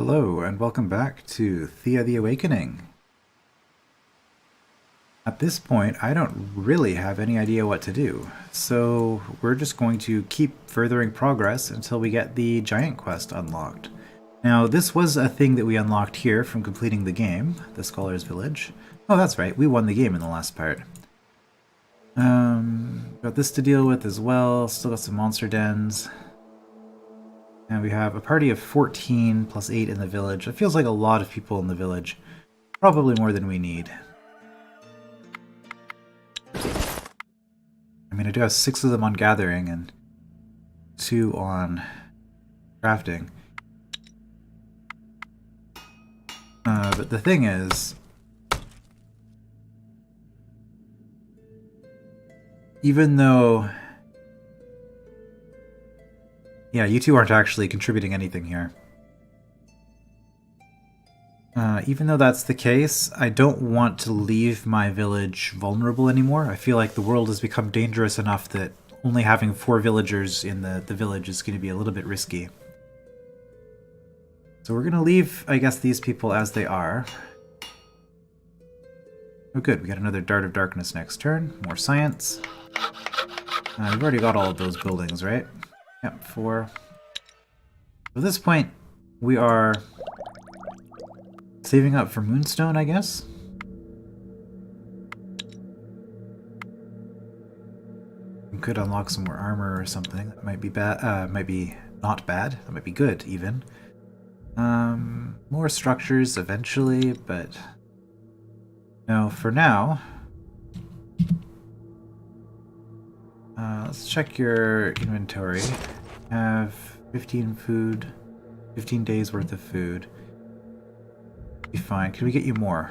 Hello, and welcome back to Thea the Awakening. At this point, I don't really have any idea what to do, so we're just going to keep furthering progress until we get the giant quest unlocked. Now, this was a thing that we unlocked here from completing the game, the Scholar's Village. Oh, that's right, we won the game in the last part. Got this to deal with as well, still got some monster dens. And we have a party of 14 plus 8 in the village. It feels like a lot of people in the village. Probably more than we need. I mean, I do have 6 of them on gathering and 2 on crafting. But the thing is, even though... Yeah, you two aren't actually contributing anything here. Even though that's the case, I don't want to leave my village vulnerable anymore. I feel like the world has become dangerous enough that only having 4 villagers in the village is going to be a little bit risky. So we're going to leave, I guess, these people as they are. Oh good, we got another Dart of Darkness next turn. More science. We've already got all of those buildings, right? Yep, 4. At this point, we are saving up for Moonstone, I guess? We could unlock some more armor or something. That might be bad. Might be not bad. That might be good, even. More structures eventually, but... No, for now... let's check your inventory. Have 15 food, 15 days worth of food. Be fine. Can we get you more?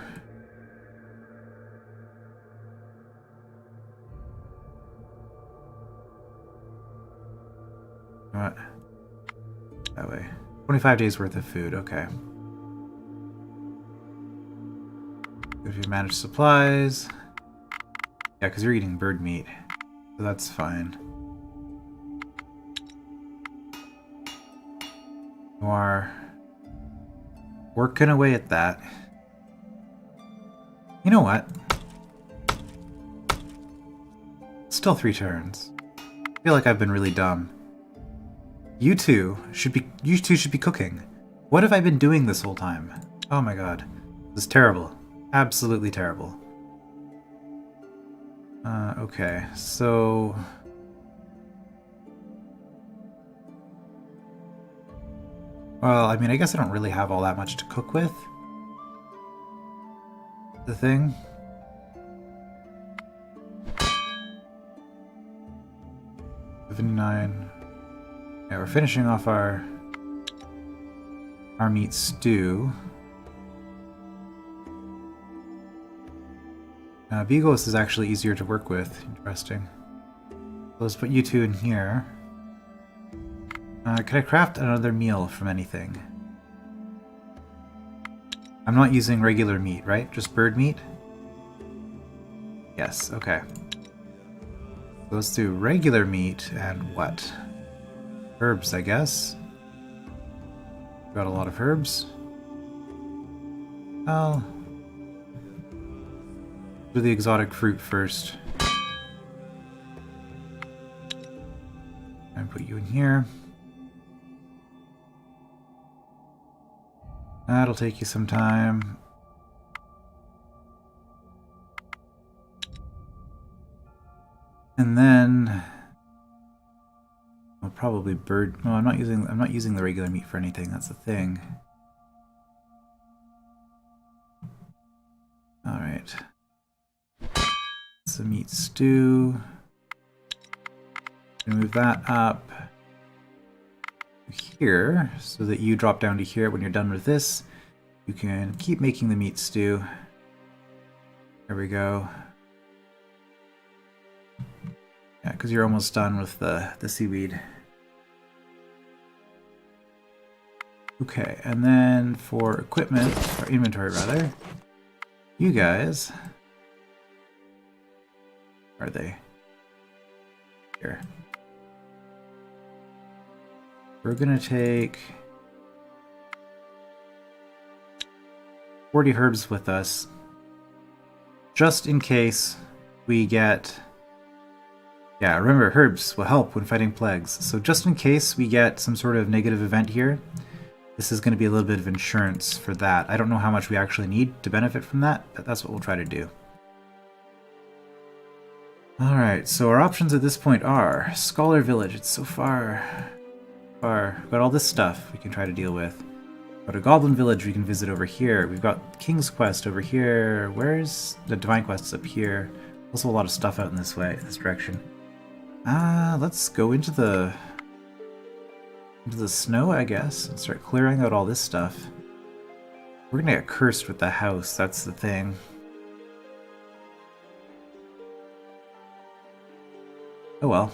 What? That way. 25 days worth of food, okay. If you manage supplies... Yeah, because you're eating bird meat. So that's fine. You are working away at that. You know what? Still 3 turns. I feel like I've been really dumb. You two should be cooking. What have I been doing this whole time? Oh my god. This is terrible. Absolutely terrible. Okay, so... Well, I mean, I guess I don't really have all that much to cook with. The thing. $79. Yeah, we're finishing off our meat stew. Bugos is actually easier to work with. Interesting. So let's put you two in here. Can I craft another meal from anything? I'm not using regular meat, right? Just bird meat? Yes, okay. So let's do regular meat and what? Herbs, I guess. Got a lot of herbs. Well... do the exotic fruit first. And put you in here. That'll take you some time. And then I'll probably bird. No, I'm not using the regular meat for anything. That's the thing. All right. Some meat stew. Move that up here so that you drop down to here. When you're done with this, you can keep making the meat stew. There we go. Yeah, because you're almost done with the seaweed. Okay, and then for equipment, or inventory rather, you guys... Are they? Here. We're gonna take 40 herbs with us, just in case we get... Yeah, remember, herbs will help when fighting plagues. So just in case we get some sort of negative event here, this is going to be a little bit of insurance for that. I don't know how much we actually need to benefit from that, but that's what we'll try to do. Alright, so our options at this point are Scholar Village. It's so far. We've got all this stuff we can try to deal with. Got a Goblin Village we can visit over here. We've got King's Quest over here. Where's the Divine Quest? Up here. Also a lot of stuff out in this way, this direction. Let's go into the snow, I guess, and start clearing out all this stuff. We're gonna get cursed with the house, that's the thing. Oh well.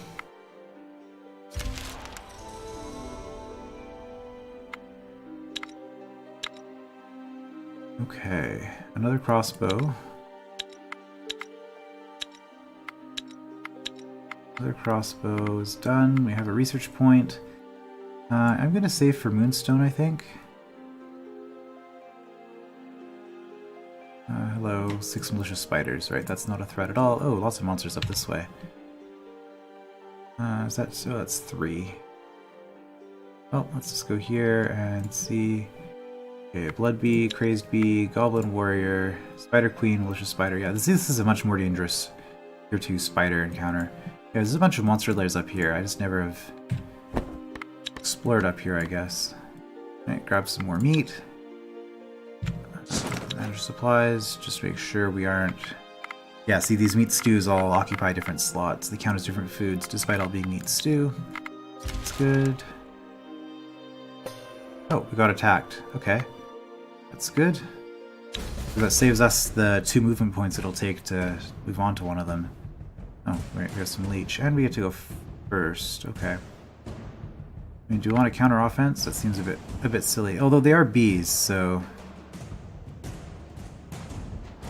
Okay, another crossbow. Another crossbow is done. We have a research point. I'm gonna save for Moonstone, I think. Hello, 6 malicious spiders. Right, that's not a threat at all. Oh, lots of monsters up this way. Is that so? Oh, that's 3. Well, let's just go here and see. Okay, Blood Bee, Crazed Bee, Goblin Warrior, Spider Queen, Malicious Spider. Yeah, this is a much more dangerous Tier 2 spider encounter. Yeah, there's a bunch of monster layers up here. I just never have explored up here, I guess. Alright, grab some more meat. Manage supplies, just make sure we aren't... Yeah, see, these meat stews all occupy different slots. They count as different foods, despite all being meat stew. That's good. Oh, we got attacked. Okay. That's good. So that saves us the 2 movement points it'll take to move on to one of them. Oh, right, here's some leech. And we get to go first. Okay. I mean, do we want to counter offense? That seems a bit silly. Although they are bees, so...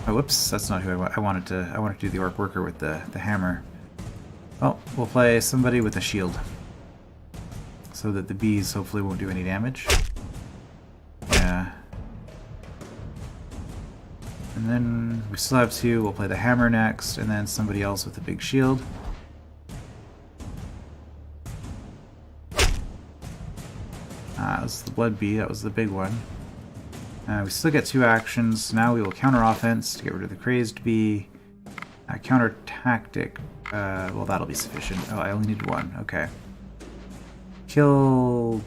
Oh, whoops, that's not who I wanted to do the orc worker with the hammer. Well, we'll play somebody with a shield. So that the bees hopefully won't do any damage. Yeah. And then we still have 2. We'll play the hammer next, and then somebody else with a big shield. That was the Blood Bee, that was the big one. We still get 2 actions. Now we will counter offense to get rid of the Crazed Bee. Counter tactic. Well, that'll be sufficient. Oh, I only need 1. Okay. Kill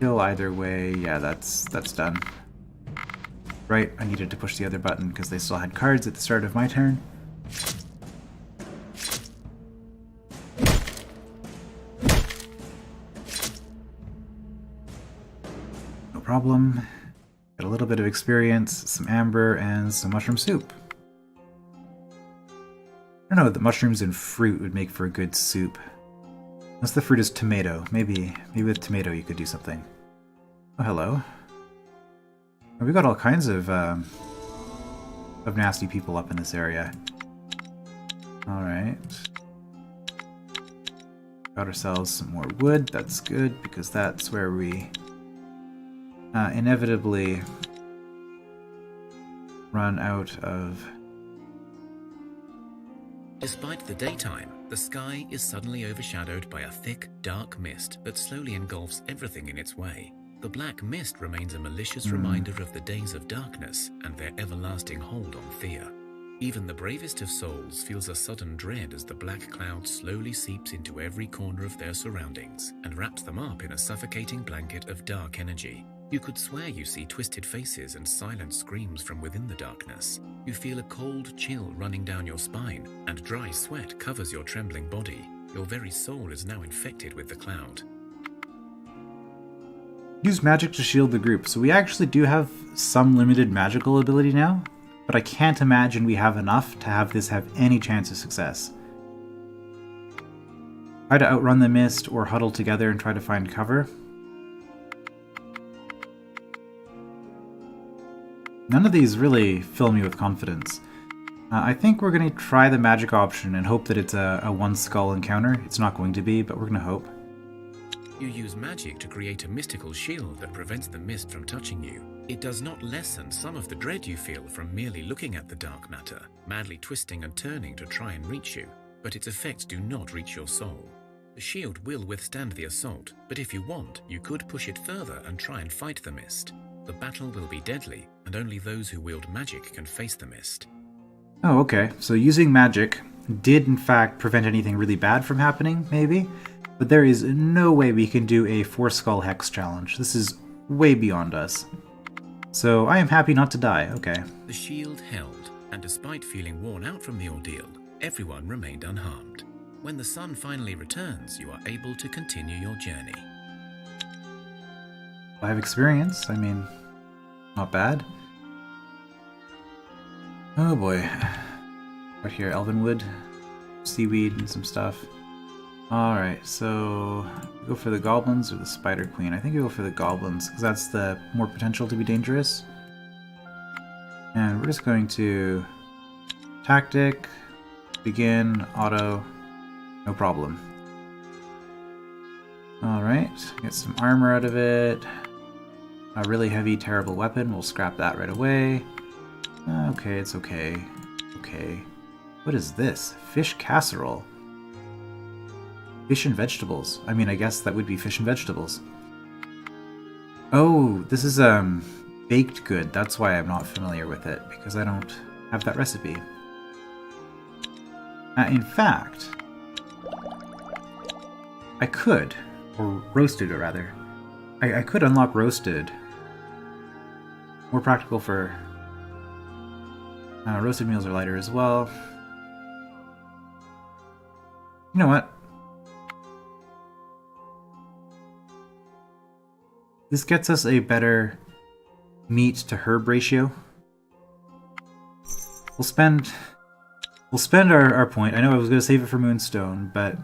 either way. Yeah, that's done. Right, I needed to push the other button because they still had cards at the start of my turn. No problem. Got a little bit of experience, some amber, and some mushroom soup. I don't know, the mushrooms and fruit would make for a good soup. Unless the fruit is tomato. Maybe with tomato you could do something. Oh, hello. Oh, we got all kinds of nasty people up in this area. Alright. Got ourselves some more wood. That's good, because that's where we inevitably run out of... Despite the daytime, the sky is suddenly overshadowed by a thick, dark mist that slowly engulfs everything in its way. The black mist remains a malicious reminder of the days of darkness and their everlasting hold on Thea. Even the bravest of souls feels a sudden dread as the black cloud slowly seeps into every corner of their surroundings and wraps them up in a suffocating blanket of dark energy. You could swear you see twisted faces and silent screams from within the darkness. You feel a cold chill running down your spine, and dry sweat covers your trembling body. Your very soul is now infected with the cloud. Use magic to shield the group. So we actually do have some limited magical ability now, but I can't imagine we have enough to have this have any chance of success. Try to outrun the mist or huddle together and try to find cover. None of these really fill me with confidence. I think we're going to try the magic option and hope that it's a one skull encounter. It's not going to be, but we're going to hope. You use magic to create a mystical shield that prevents the mist from touching you. It does not lessen some of the dread you feel from merely looking at the dark matter, madly twisting and turning to try and reach you, but its effects do not reach your soul. The shield will withstand the assault, but if you want, you could push it further and try and fight the mist. The battle will be deadly, and only those who wield magic can face the mist. Oh, okay. So using magic did in fact prevent anything really bad from happening, maybe? But there is no way we can do a 4-skull hex challenge. This is way beyond us. So I am happy not to die, okay. The shield held, and despite feeling worn out from the ordeal, everyone remained unharmed. When the sun finally returns, you are able to continue your journey. 5 experience, I mean, not bad. Oh boy. Right here, Elvenwood, seaweed, and some stuff. Alright, so go for the goblins or the spider queen? I think you go for the goblins, because that's the more potential to be dangerous. And we're just going to tactic, begin, auto, no problem. Alright, get some armor out of it. A really heavy, terrible weapon, we'll scrap that right away. Okay, it's okay. Okay. What is this? Fish casserole. Fish and vegetables. I mean, I guess that would be fish and vegetables. Oh, this is baked good. That's why I'm not familiar with it, because I don't have that recipe. In fact, I could, or roasted rather. I could unlock roasted. More practical for... roasted meals are lighter as well. You know what? This gets us a better meat to herb ratio. We'll spend our point. I know I was going to save it for Moonstone, but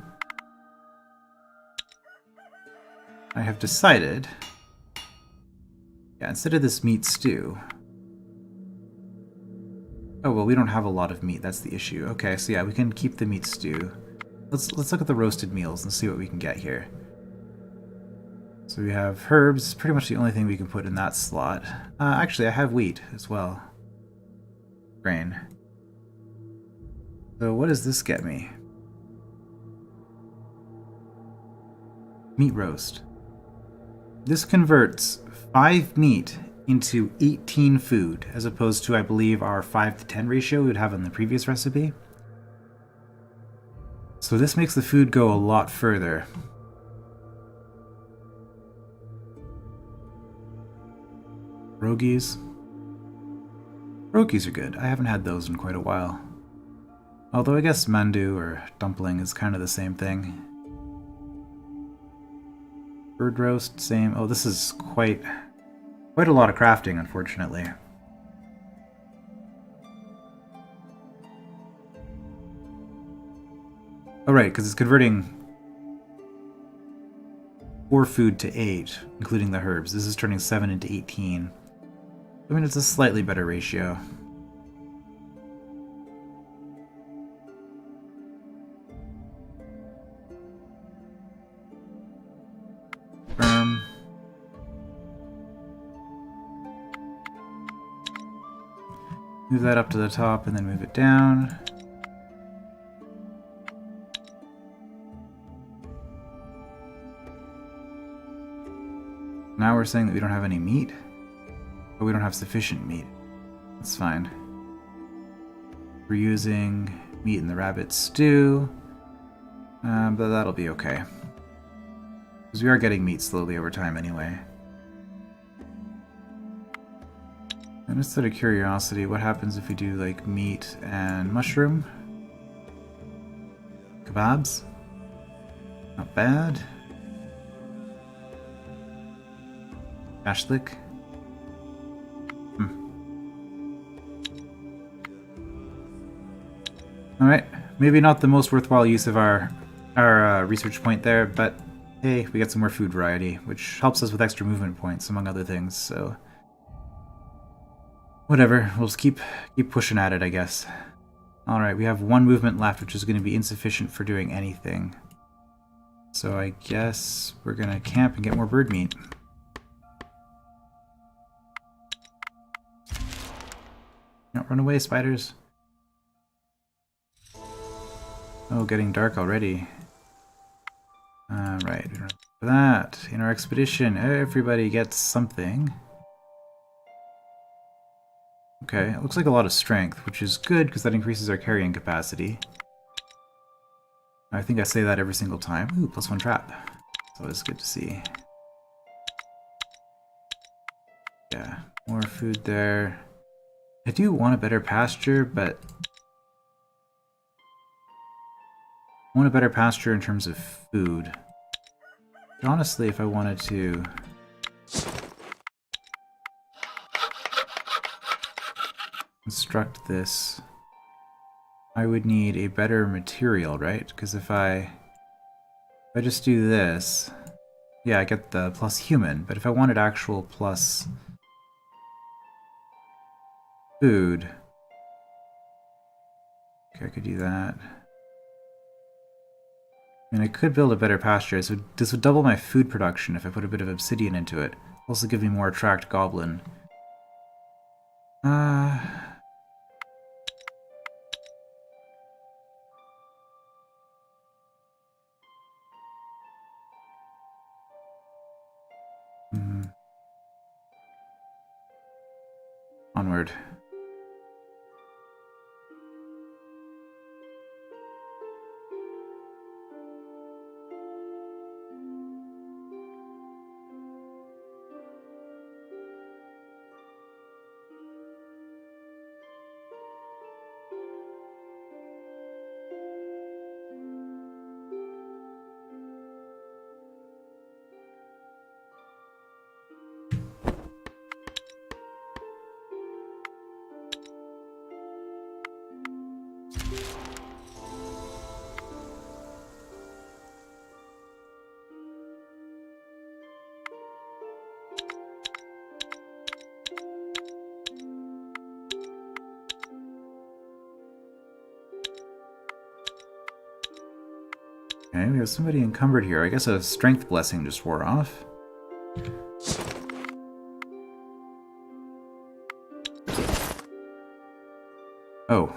I have decided, yeah, instead of this meat stew. Oh well, we don't have a lot of meat. That's the issue. Okay, so yeah, we can keep the meat stew. Let's look at the roasted meals and see what we can get here. So we have herbs, pretty much the only thing we can put in that slot. Actually, I have wheat as well. Grain. So what does this get me? Meat roast. This converts 5 meat into 18 food, as opposed to, I believe, our 5 to 10 ratio we would have in the previous recipe. So this makes the food go a lot further. Rogies. Rogies are good. I haven't had those in quite a while. Although I guess mandu or dumpling is kind of the same thing. Bird roast, same. Oh, this is quite a lot of crafting, unfortunately. Oh right, because it's converting 4 food to 8, including the herbs. This is turning 7 into 18. I mean, it's a slightly better ratio. Firm. Move that up to the top and then move it down. Now we're saying that we don't have any meat? But we don't have sufficient meat. That's fine. We're using meat in the rabbit stew. But that'll be okay. Because we are getting meat slowly over time anyway. And just out of curiosity, what happens if we do like meat and mushroom? Kebabs? Not bad. Ashlick? Alright, maybe not the most worthwhile use of our research point there, but hey, we got some more food variety, which helps us with extra movement points, among other things, so... Whatever, we'll just keep pushing at it, I guess. Alright, we have 1 movement left, which is going to be insufficient for doing anything. So I guess we're gonna camp and get more bird meat. Don't run away, spiders. Oh, getting dark already. Right, we don't have for that. In our expedition, everybody gets something. Okay, it looks like a lot of strength, which is good because that increases our carrying capacity. I think I say that every single time. Ooh, +1 trap. It's always good to see. Yeah, more food there. I do want a better pasture, but I want a better pasture in terms of food. But honestly, if I wanted to construct this, I would need a better material, right? Because if I just do this, yeah, I get the plus human, but if I wanted actual plus food, okay, I could do that. And I could build a better pasture, so this would double my food production if I put a bit of obsidian into it. Also give me more attract goblin. Onward. Okay, we have somebody encumbered here. I guess a strength blessing just wore off. Oh.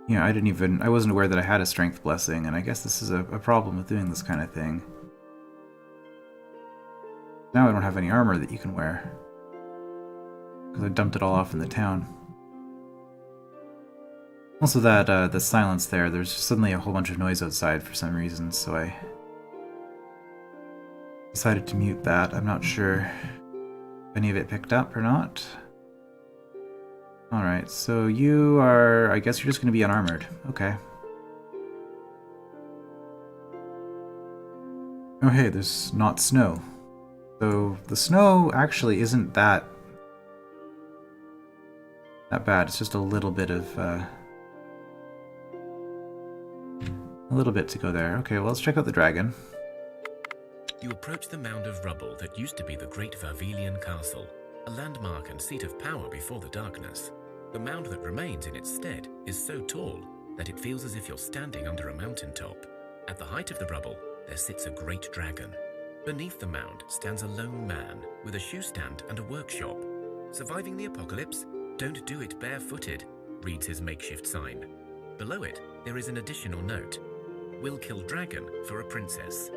Yeah, I wasn't aware that I had a strength blessing, and I guess this is a problem with doing this kind of thing. Now I don't have any armor that you can wear. Because I dumped it all off in the town. Also that, the silence there's suddenly a whole bunch of noise outside for some reason, so I decided to mute that. I'm not sure if any of it picked up or not. Alright, so you are... I guess you're just going to be unarmored. Okay. Oh hey, there's not snow. So the snow actually isn't that bad. It's just a little bit of a little bit to go there. Okay, well, let's check out the dragon. You approach the mound of rubble that used to be the great Varvelian castle, a landmark and seat of power before the darkness. The mound that remains in its stead is so tall that it feels as if you're standing under a mountaintop. At the height of the rubble, there sits a great dragon. Beneath the mound stands a lone man with a shoe stand and a workshop. Surviving the apocalypse? Don't do it barefooted, reads his makeshift sign. Below it, there is an additional note. Will kill dragon for a princess.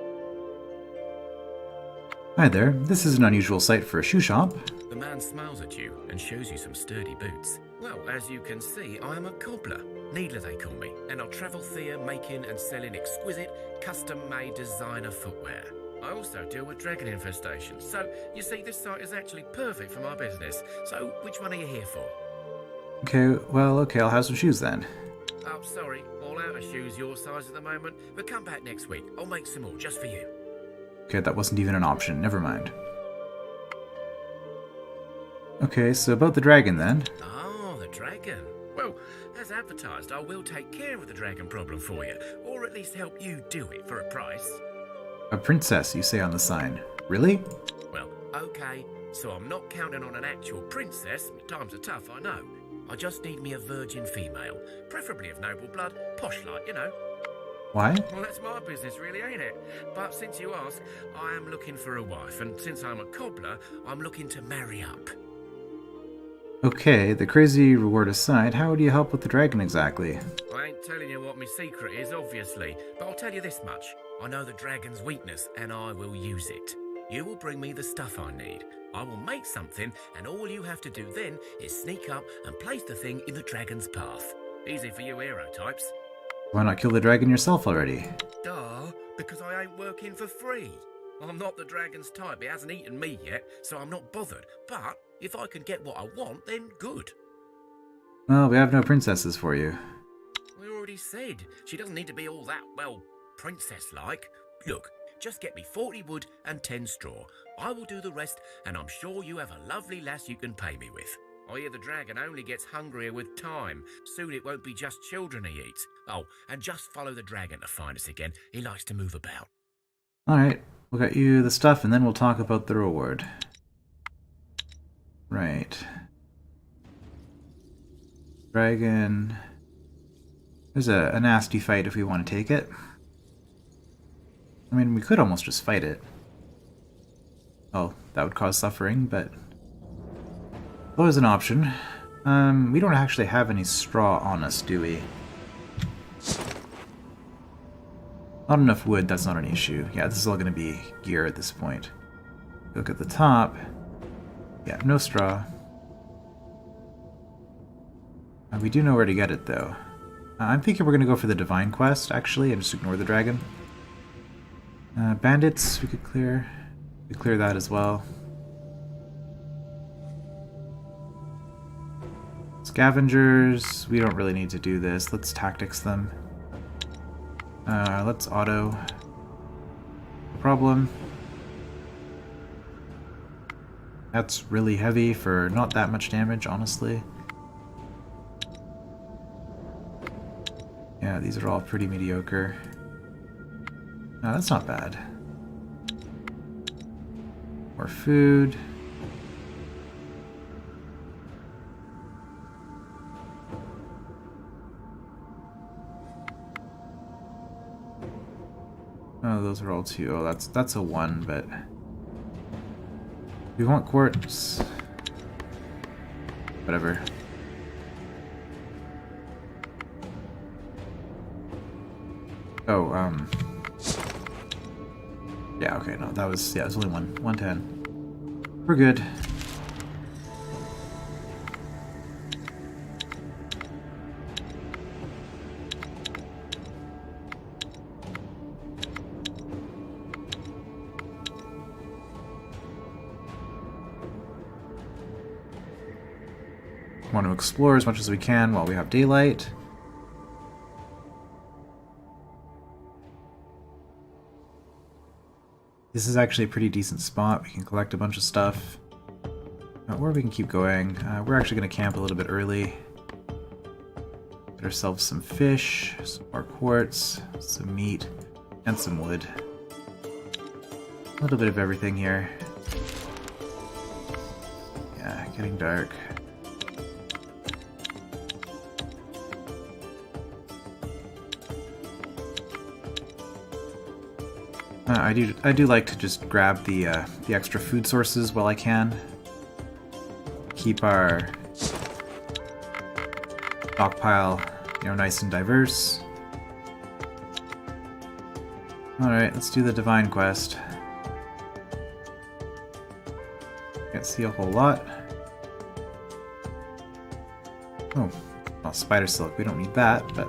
Hi there, this is an unusual sight for a shoe shop. The man smiles at you and shows you some sturdy boots. Well, as you can see, I am a cobbler. Needler they call me, and I'll travel Thea making and selling exquisite, custom-made designer footwear. I also deal with dragon infestations, so you see this site is actually perfect for my business. So which one are you here for? Okay, well, okay, I'll have some shoes then. Oh, sorry, all out of shoes your size at the moment, but come back next week. I'll make some more just for you. Okay, that wasn't even an option, never mind. Okay, so about the dragon then. Oh, the dragon. Well, as advertised, I will take care of the dragon problem for you, or at least help you do it for a price. A princess, you say on the sign. Really? Well, okay, So I'm not counting on an actual princess. Times are tough, I know. I just need me a virgin female, preferably of noble blood, posh like, you know. Why? Well, that's my business, really, ain't it? But since you ask, I am looking for a wife, and since I'm a cobbler, I'm looking to marry up. Okay, the crazy reward aside, how would you help with the dragon exactly? I ain't telling you what my secret is, obviously, but I'll tell you this much. I know the dragon's weakness, and I will use it. You will bring me the stuff I need. I will make something, and all you have to do then is sneak up and place the thing in the dragon's path. Easy for you hero types. Why not kill the dragon yourself already? Duh, because I ain't working for free. I'm not the dragon's type, it hasn't eaten me yet, so I'm not bothered. But if I can get what I want, then good. Well, we have no princesses for you. We already said, she doesn't need to be all that, well, princess-like. Look, just get me 40 wood and 10 straw. I will do the rest, and I'm sure you have a lovely lass you can pay me with. I hear the dragon only gets hungrier with time. Soon it won't be just children he eats. Oh, and just follow the dragon to find us again. He likes to move about. Alright, we'll get you the stuff and then we'll talk about the reward. Right. Dragon. There's a nasty fight if we want to take it. I mean, we could almost just fight it. Oh, that would cause suffering, but always an option. We don't actually have any straw on us, do we? Not enough wood, that's not an issue. Yeah, this is all going to be gear at this point. Look at the top. Yeah, no straw. We do know where to get it, though. I'm thinking we're going to go for the Divine Quest, actually, and just ignore the dragon. Bandits, we could clear. We could clear that as well. Scavengers, we don't really need to do this. Let's tactics them. Let's auto. No problem. That's really heavy for not that much damage, honestly. Yeah, these are all pretty mediocre. No, that's not bad. More food. Oh, those are all 2. Oh, that's a 1, but we want quartz. Whatever. Oh, yeah, okay, no, that was, yeah, it was only 110. We're good. Want to explore as much as we can while we have daylight. This is actually a pretty decent spot. We can collect a bunch of stuff. Or we can keep going. We're actually going to camp a little bit early. Get ourselves some fish, some more quartz, some meat, and some wood. A little bit of everything here. Yeah, getting dark. I do like to just grab the extra food sources while I can. Keep our stockpile, nice and diverse. All right, let's do the Divine Quest. Can't see a whole lot. Oh, well, spider silk. We don't need that, but.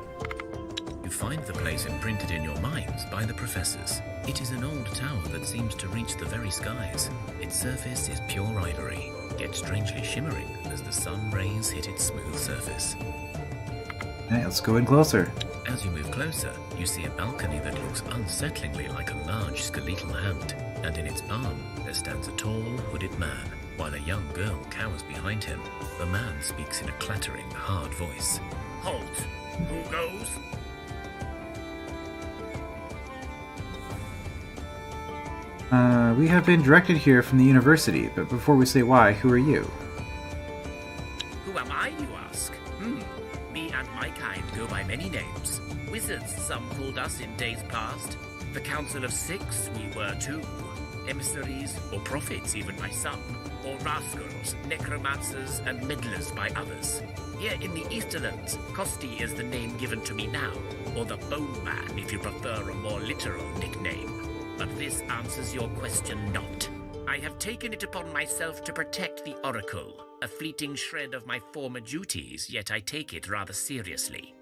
You find the place imprinted in your minds by the professors. It is an old tower that seems to reach the very skies. Its surface is pure ivory, yet strangely shimmering as the sun rays hit its smooth surface. Okay, let's go in closer. As you move closer, you see a balcony that looks unsettlingly like a large skeletal hand, and in its palm there stands a tall, hooded man, while a young girl cowers behind him. The man speaks in a clattering, hard voice. Halt! Who goes? We have been directed here from the university, but before we say why, who are you? Who am I, you ask? Me and my kind go by many names. Wizards, some called us in days past. The Council of Six, we were too. Emissaries, or prophets even by some. Or rascals, necromancers, and meddlers by others. Here in the Easterlands, Kosti is the name given to me now, or the Bone Man if you prefer a more literal nickname. But this answers your question not. I have taken it upon myself to protect the Oracle, a fleeting shred of my former duties, yet I take it rather seriously.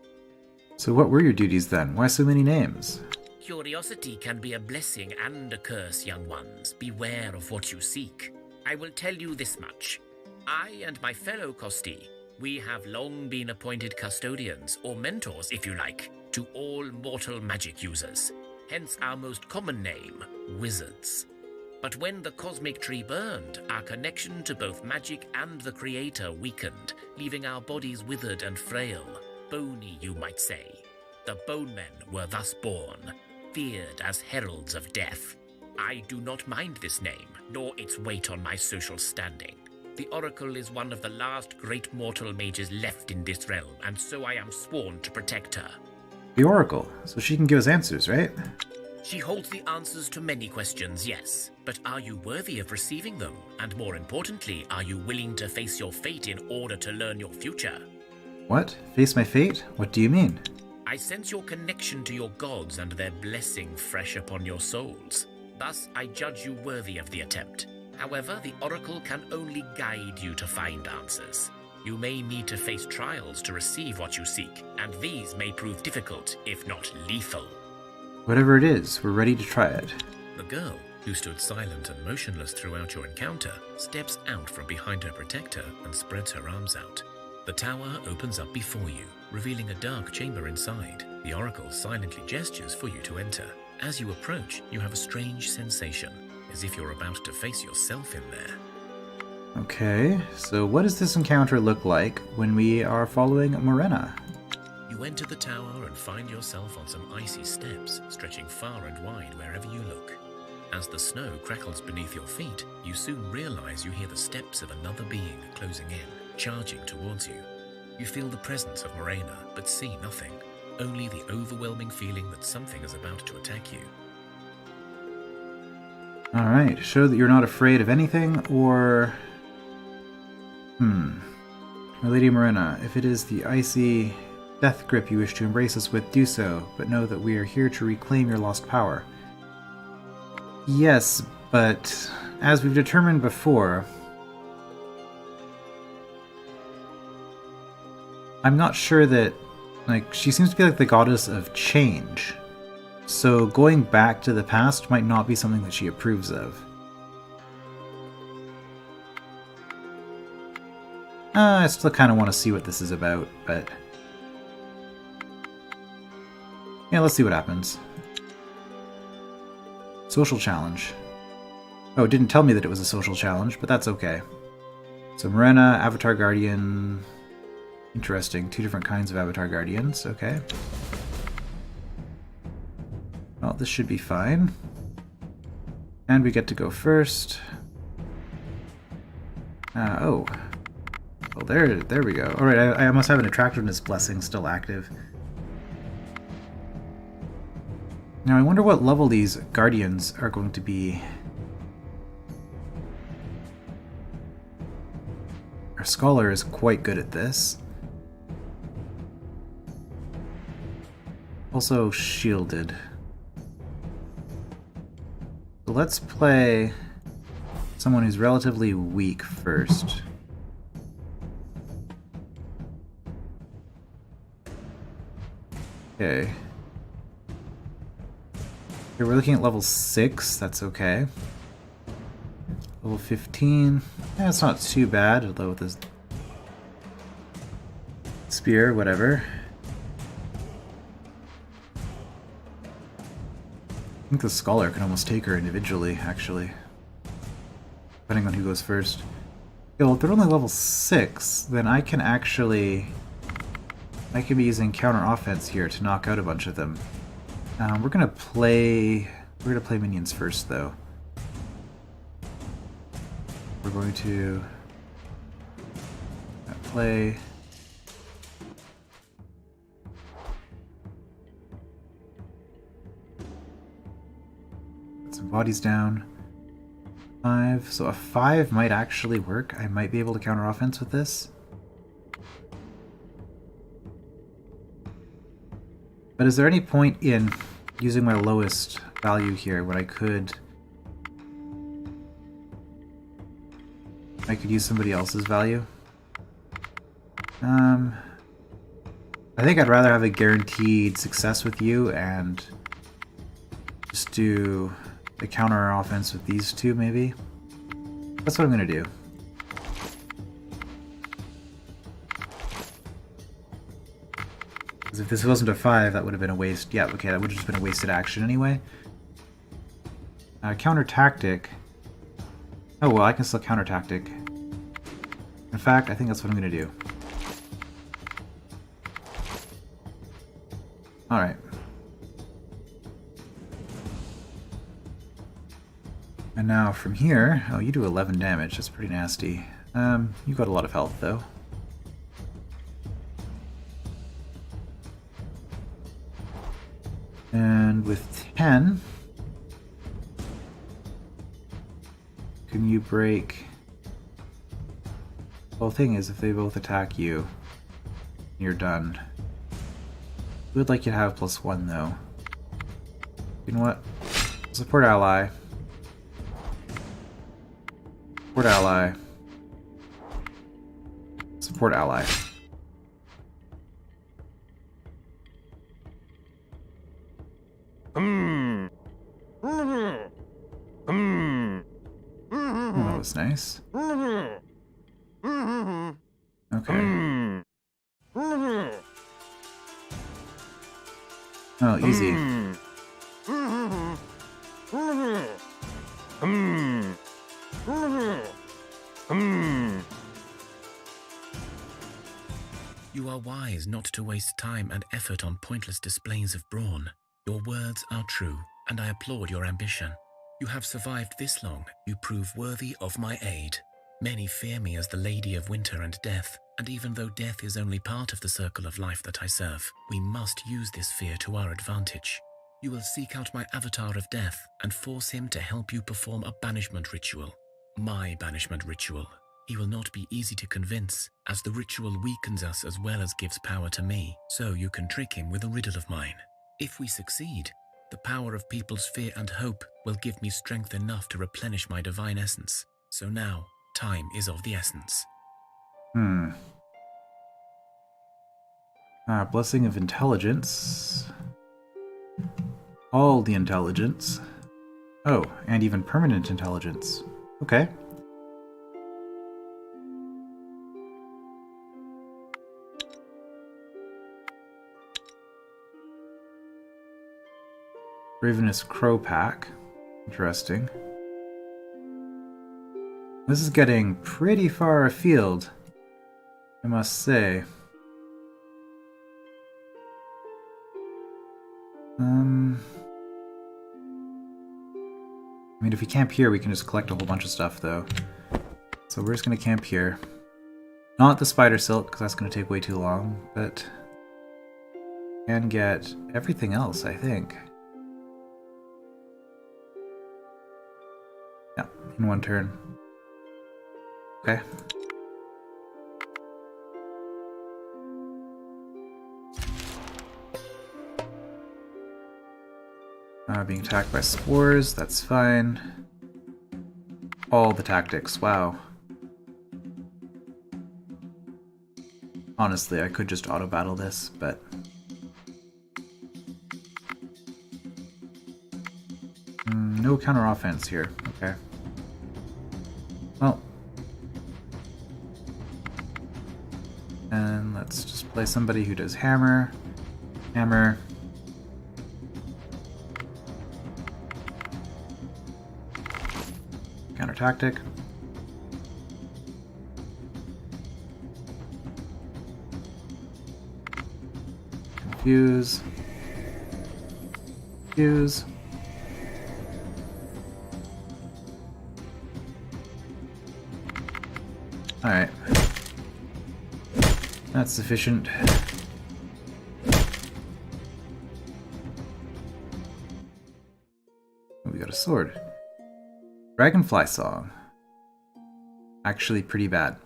So what were your duties then? Why so many names? Curiosity can be a blessing and a curse, young ones. Beware of what you seek. I will tell you this much. I and my fellow Kosti, we have long been appointed custodians, or mentors if you like, to all mortal magic users. Hence our most common name, wizards. But when the cosmic tree burned, our connection to both magic and the Creator weakened, leaving our bodies withered and frail, bony you might say. The Bone Men were thus born, feared as heralds of death. I do not mind this name, nor its weight on my social standing. The Oracle is one of the last great mortal mages left in this realm, and so I am sworn to protect her. The Oracle, so she can give us answers, right? She holds the answers to many questions, yes. But are you worthy of receiving them? And more importantly, are you willing to face your fate in order to learn your future? What? Face my fate? What do you mean? I sense your connection to your gods and their blessing fresh upon your souls. Thus, I judge you worthy of the attempt. However, the Oracle can only guide you to find answers. You may need to face trials to receive what you seek, and these may prove difficult, if not lethal. Whatever it is, we're ready to try it. The girl, who stood silent and motionless throughout your encounter, steps out from behind her protector and spreads her arms out. The tower opens up before you, revealing a dark chamber inside. The Oracle silently gestures for you to enter. As you approach, you have a strange sensation, as if you're about to face yourself in there. Okay, so what does this encounter look like when we are following Morena? You enter the tower and find yourself on some icy steps, stretching far and wide wherever you look. As the snow crackles beneath your feet, you soon realize you hear the steps of another being closing in, charging towards you. You feel the presence of Morena, but see nothing, only the overwhelming feeling that something is about to attack you. Alright, show that you're not afraid of anything, or... My Lady Morena, if it is the icy death grip you wish to embrace us with, do so, but know that we are here to reclaim your lost power. Yes, but as we've determined before, I'm not sure that, she seems to be like the goddess of change. So going back to the past might not be something that she approves of. I still kind of want to see what this is about, but... yeah, let's see what happens. Social challenge. Oh, it didn't tell me that it was a social challenge, but that's okay. So Morena, Avatar Guardian... interesting, 2 different kinds of Avatar Guardians, okay. Well, this should be fine. And we get to go first. Oh. Well, there we go. Alright, I must have an attractiveness blessing still active. Now, I wonder what level these guardians are going to be. Our scholar is quite good at this. Also shielded. So let's play someone who's relatively weak first. Okay. Here we're looking at level 6, that's okay. Level 15. Yeah, it's not too bad, although with this spear, whatever. I think the scholar can almost take her individually, actually. Depending on who goes first. Yeah, well, if they're only level 6, then I can actually... I can be using counter offense here to knock out a bunch of them. We're gonna play minions first, though. going to play. Put some bodies down. 5. So a 5 might actually work. I might be able to counter offense with this. But is there any point in using my lowest value here when I could use somebody else's value? I think I'd rather have a guaranteed success with you and just do the counter offense with these two, maybe. That's what I'm gonna do. Because if this wasn't a 5, that would have been a waste. Yeah, okay, that would have just been a wasted action anyway. Counter tactic. Oh, well, I can still counter tactic. In fact, I think that's what I'm gonna do. Alright. And now from here, oh, you do 11 damage, that's pretty nasty. You got a lot of health though. And with 10, can you break? Well, the thing is, if they both attack you, you're done. We would like you to have +1 though. You know what? Support ally. Support ally. Support ally. Oh, that was nice. Okay. Oh, easy. You are wise not to waste time and effort on pointless displays of brawn. Your words are true, and I applaud your ambition. You have survived this long, you prove worthy of my aid. Many fear me as the Lady of Winter and Death, and even though death is only part of the circle of life that I serve, we must use this fear to our advantage. You will seek out my avatar of death and force him to help you perform a banishment ritual. My banishment ritual. He will not be easy to convince, as the ritual weakens us as well as gives power to me, so you can trick him with a riddle of mine. If we succeed, the power of people's fear and hope will give me strength enough to replenish my divine essence. So now, time is of the essence. Blessing of Intelligence. All the intelligence. Oh, and even permanent intelligence. Okay. Ravenous Crow Pack. Interesting. This is getting pretty far afield, I must say. I mean, if we camp here, we can just collect a whole bunch of stuff, though. So we're just going to camp here. Not the spider silk, because that's going to take way too long, but can get everything else, I think. Yeah, in one turn. Okay. Being attacked by spores, that's fine. All the tactics, wow. Honestly, I could just auto-battle this, but... no counter-offense here, okay. Well. And let's just play somebody who does hammer. Hammer. Counter tactic. Confuse. Confuse. Alright. That's sufficient. We got a sword. Dragonfly song. Actually pretty bad.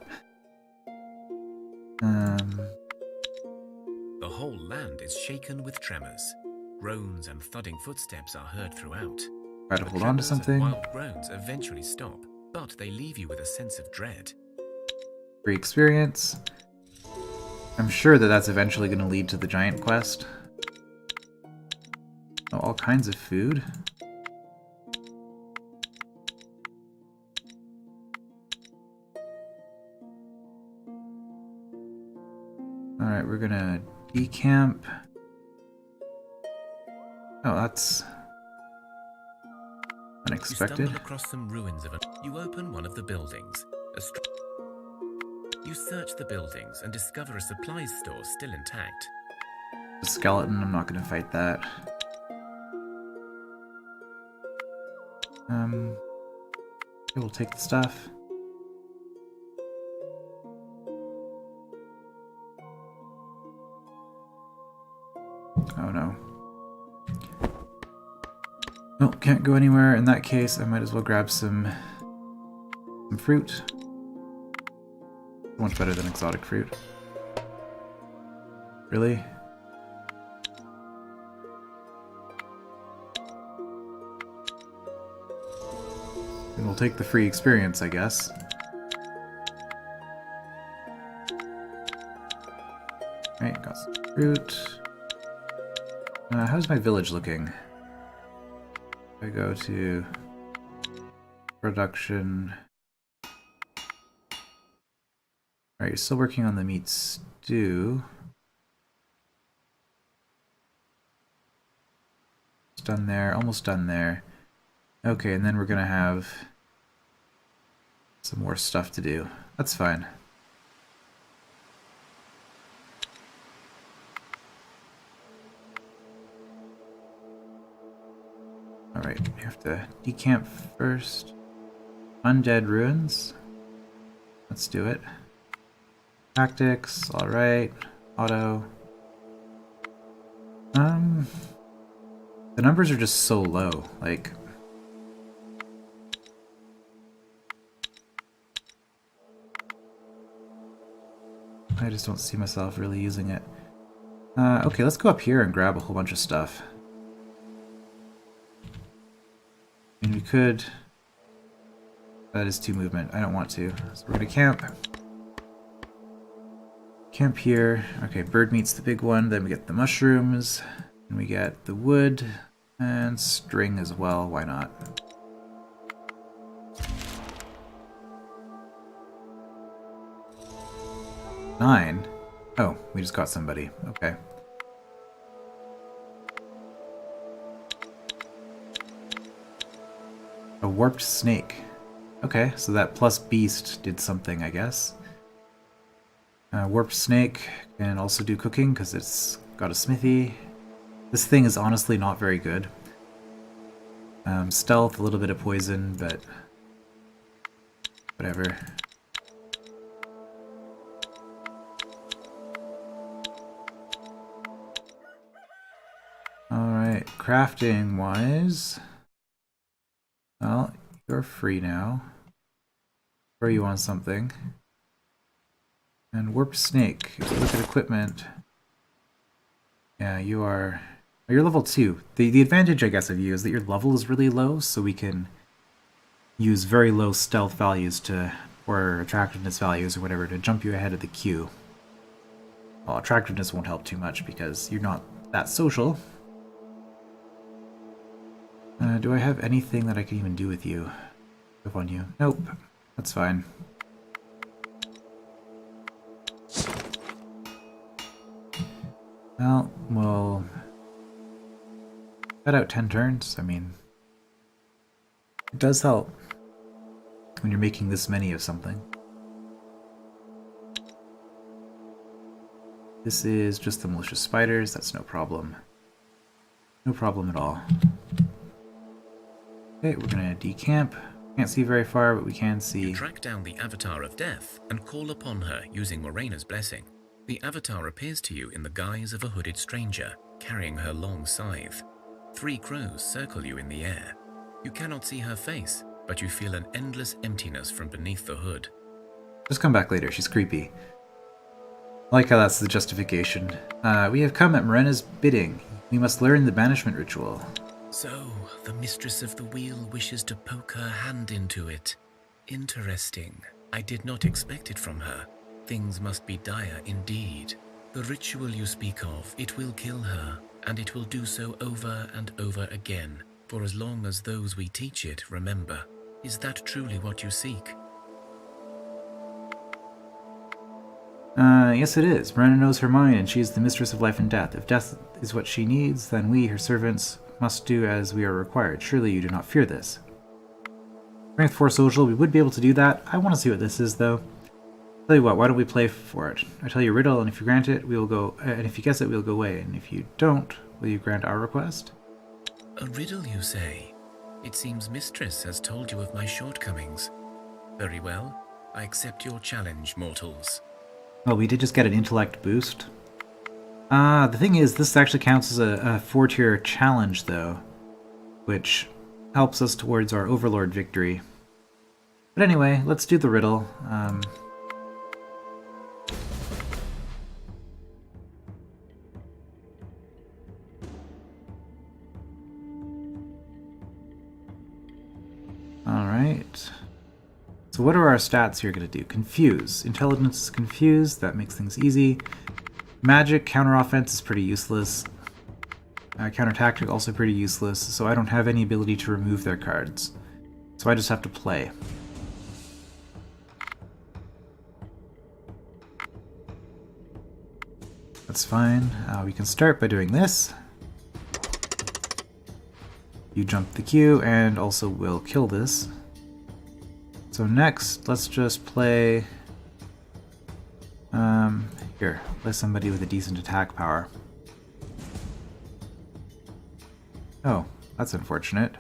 The whole land is shaken with tremors. Groans and thudding footsteps are heard throughout. Try to The hold on to tremors and something. wild groans eventually stop, but they leave you with a sense of dread. Free experience. I'm sure that that's eventually going to lead to the giant quest. Oh, all kinds of food. Alright, we're gonna decamp. Oh, that's unexpected. You stumble across some ruins of You open one of the buildings. You search the buildings and discover a supplies store still intact. The skeleton, I'm not gonna fight that. We'll take the stuff. Oh no. Oh, can't go anywhere. In that case, I might as well grab some fruit. Much better than exotic fruit. Really? And we'll take the free experience, I guess. Right, got some fruit. How's my village looking? I go to production. Alright, you're still working on the meat stew. It's done there, almost done there. Okay, and then we're gonna have some more stuff to do. That's fine. Alright, we have to decamp first. Undead ruins. Let's do it. Tactics, alright. Auto. The numbers are just so low, like... I just don't see myself really using it. Okay, let's go up here and grab a whole bunch of stuff. I mean, we could... That is 2 movement. I don't want to. So we're gonna camp. Camp here. Okay, bird meat's the big one. Then we get the mushrooms. And we get the wood. And string as well. Why not? Nine? Oh, we just got somebody. Okay. A warped snake. Okay, so that plus beast did something, I guess. Warped snake can also do cooking because it's got a smithy. This thing is honestly not very good. Stealth, a little bit of poison, but whatever. Alright, crafting wise. Well, you're free now. Or you want something. And warped snake. If you look at equipment. Yeah, you are... Oh, you're level 2. The advantage, I guess, of you is that your level is really low, so we can use very low stealth values to, or attractiveness values or whatever, to jump you ahead of the queue. Well, attractiveness won't help too much because you're not that social. Do I have anything that I can even do with you? On you? Nope. That's fine. Well, we'll cut out 10 turns. I mean, it does help when you're making this many of something. This is just the malicious spiders. That's no problem. No problem at all. Okay, we're gonna decamp. Can't see very far, but we can You see. track down the Avatar of Death and call upon her using Morena's blessing. The Avatar appears to you in the guise of a hooded stranger, carrying her long scythe. 3 crows circle you in the air. You cannot see her face, but you feel an endless emptiness from beneath the hood. Just come back later, she's creepy. I like how that's the justification. We have come at Morena's bidding. We must learn the banishment ritual. So, the Mistress of the Wheel wishes to poke her hand into it. Interesting. I did not expect it from her. Things must be dire indeed. The ritual you speak of, it will kill her, and it will do so over and over again, for as long as those we teach it remember. Is that truly what you seek? Yes it is. Morena knows her mind, and she is the mistress of life and death. If death is what she needs, then we, her servants, must do as we are required. Surely you do not fear this. Strength 4 social, we would be able to do that. I want to see what this is, though. Tell you what, why don't we play for it? I tell you a riddle, and if you grant it, we will go. And if you guess it, we'll go away. And if you don't, will you grant our request? A riddle, you say? It seems Mistress has told you of my shortcomings. Very well. I accept your challenge, mortals. Well, we did just get an intellect boost. The thing is, this actually counts as a 4-tier challenge, though, which helps us towards our Overlord victory. But anyway, let's do the riddle. Alright. So what are our stats here going to do? Confuse. Intelligence is confused. That makes things easy. Magic, counter-offense is pretty useless. Counter-tactic, also pretty useless. So I don't have any ability to remove their cards. So I just have to play. That's fine. We can start by doing this. You jump the queue, and also will kill this. So next, let's just play... here, play somebody with a decent attack power. Oh, that's unfortunate.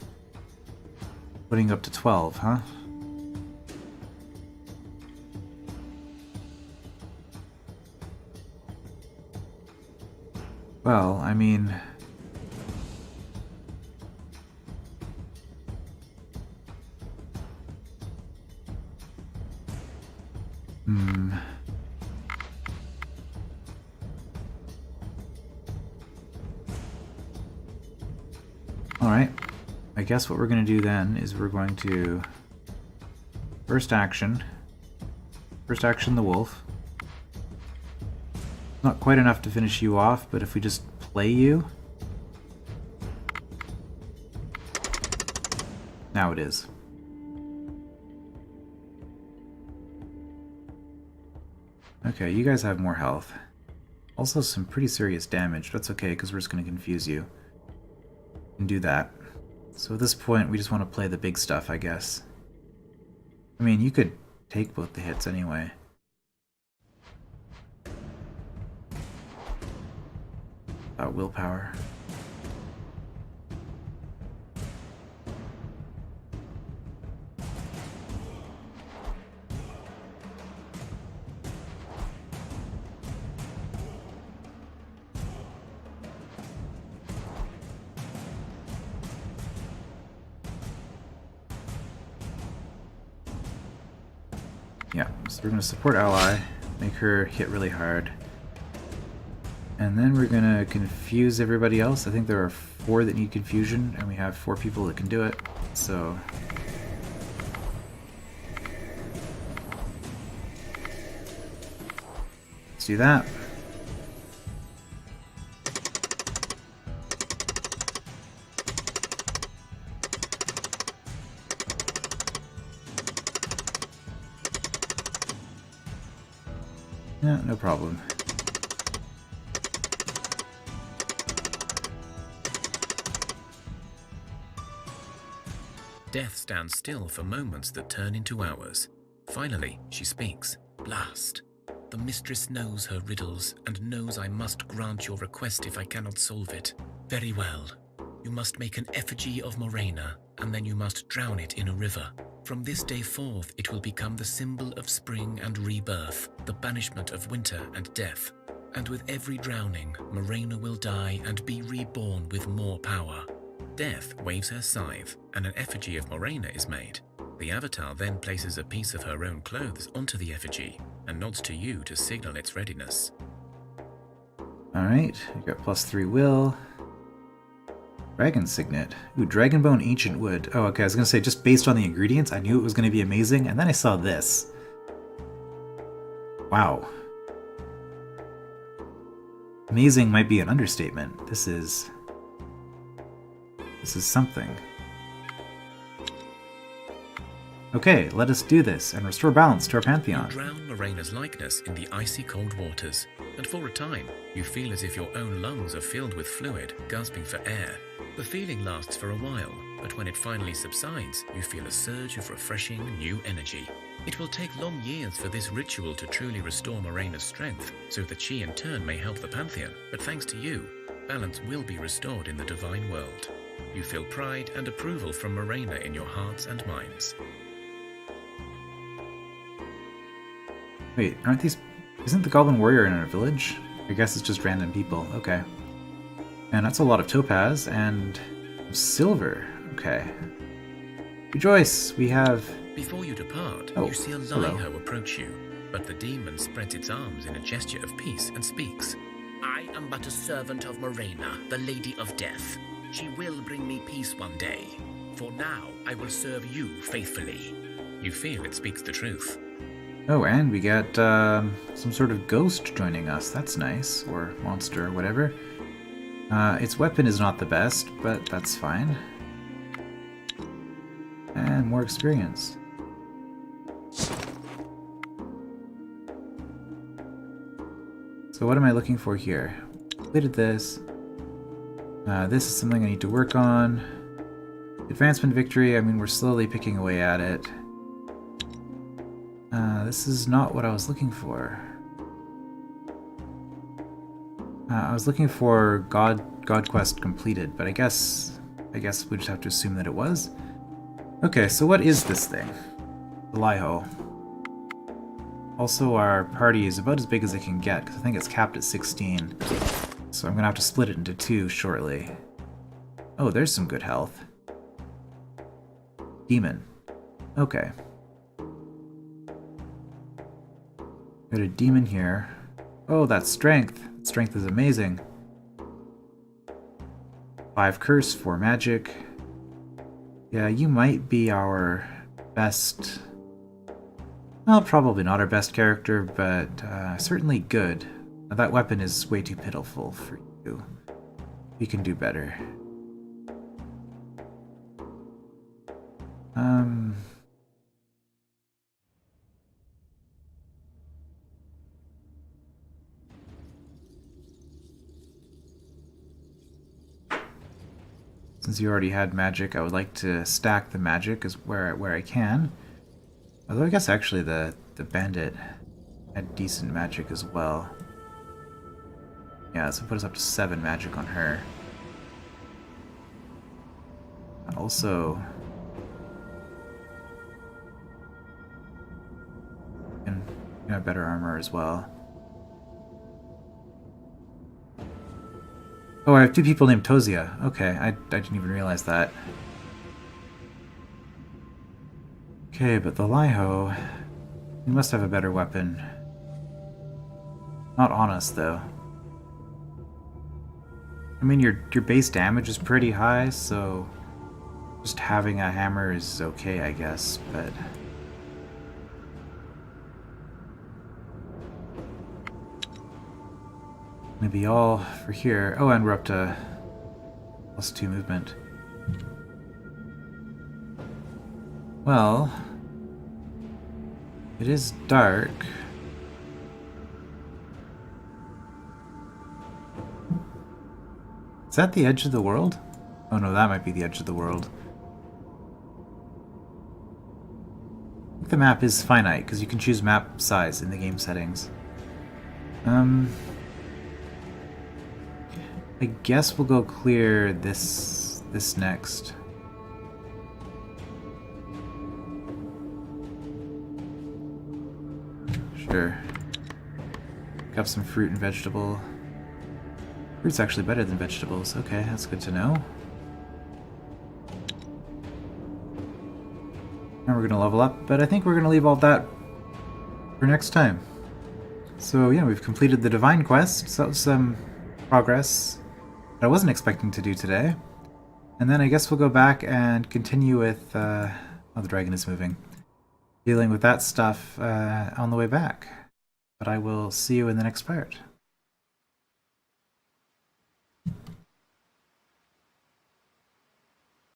Putting up to 12, huh? Well, I mean... Alright, I guess what we're going to do then is we're going to first action the wolf. Not quite enough to finish you off, but if we just play you... Now it is. Okay, you guys have more health. Also some pretty serious damage, but that's okay because we're just going to confuse you. And do that. So at this point, we just want to play the big stuff, I guess. I mean, you could take both the hits anyway. Willpower. Yeah, so we're going to support ally, make her hit really hard. And then we're going to confuse everybody else. I think there are 4 that need confusion, and we have 4 people that can do it, so... Let's do that. Yeah, no problem. Death stands still for moments that turn into hours. Finally, she speaks. Blast. The mistress knows her riddles and knows I must grant your request if I cannot solve it. Very well. You must make an effigy of Morena and then you must drown it in a river. From this day forth, it will become the symbol of spring and rebirth, the banishment of winter and death. And with every drowning, Morena will die and be reborn with more power. Death waves her scythe, and an effigy of Morena is made. The avatar then places a piece of her own clothes onto the effigy and nods to you to signal its readiness. Alright, we got +3 will. Dragon Signet. Ooh, Dragon Bone Ancient Wood. Oh, okay, I was gonna say, just based on the ingredients, I knew it was gonna be amazing, and then I saw this. Wow. Amazing might be an understatement. This is something. Okay, let us do this and restore balance to our pantheon. Drown Morena's likeness in the icy cold waters, and for a time, you feel as if your own lungs are filled with fluid, gasping for air. The feeling lasts for a while, but when it finally subsides, you feel a surge of refreshing, new energy. It will take long years for this ritual to truly restore Morena's strength, so that she in turn may help the pantheon, but thanks to you, balance will be restored in the divine world. You feel pride and approval from Morena in your hearts and minds. Wait, aren't these... Isn't the Goblin Warrior in a village? I guess it's just random people. Okay. And that's a lot of topaz and silver. Okay. Rejoice! We have... Before you depart, Oh, you see a hello. Liho approach you, but the demon spreads its arms in a gesture of peace and speaks. I am but a servant of Morena, the Lady of Death. She will bring me peace one day. For now, I will serve you faithfully. You feel it speaks the truth. Oh, and we got some sort of ghost joining us. That's nice. Or monster, or whatever. Its weapon is not the best, but that's fine. And more experience. So what am I looking for here? Completed this. This is something I need to work on. Advancement victory, I mean, we're slowly picking away at it. This is not what I was looking for. I was looking for God Quest completed, but I guess we just have to assume that it was. Okay, so what is this thing? The Liho. Also, our party is about as big as it can get, because I think it's capped at 16. So I'm gonna have to split it into 2 shortly. Oh, there's some good health. Demon. Okay. Got a demon here. Oh, that's strength. Strength is amazing. 5 curse, 4 magic. Yeah, you might be our best... Well, probably not our best character, but certainly good. Now, that weapon is way too pitiful for you. You can do better. Since you already had magic, I would like to stack the magic as where I can. Although I guess actually the bandit had decent magic as well. Yeah, this will put us up to 7 magic on her. Also, can have better armor as well. Oh, I have 2 people named Tozia. Okay, I didn't even realize that. Okay, but the Liho... You must have a better weapon. Not on us, though. I mean, your base damage is pretty high, so... Just having a hammer is okay, I guess, but... Maybe all for here. Oh, and we're up to +2 movement. Well, it is dark. Is that the edge of the world? Oh no, that might be the edge of the world. I think the map is finite, because you can choose map size in the game settings. I guess we'll go clear this next. Sure. Pick up some fruit and vegetable. Fruit's actually better than vegetables. Okay, that's good to know. And we're gonna level up, but I think we're gonna leave all that for next time. So yeah, we've completed the Divine Quest, so that was some progress that I wasn't expecting to do today. And then I guess we'll go back and continue with, oh, the dragon is moving. Dealing with that stuff on the way back. But I will see you in the next part.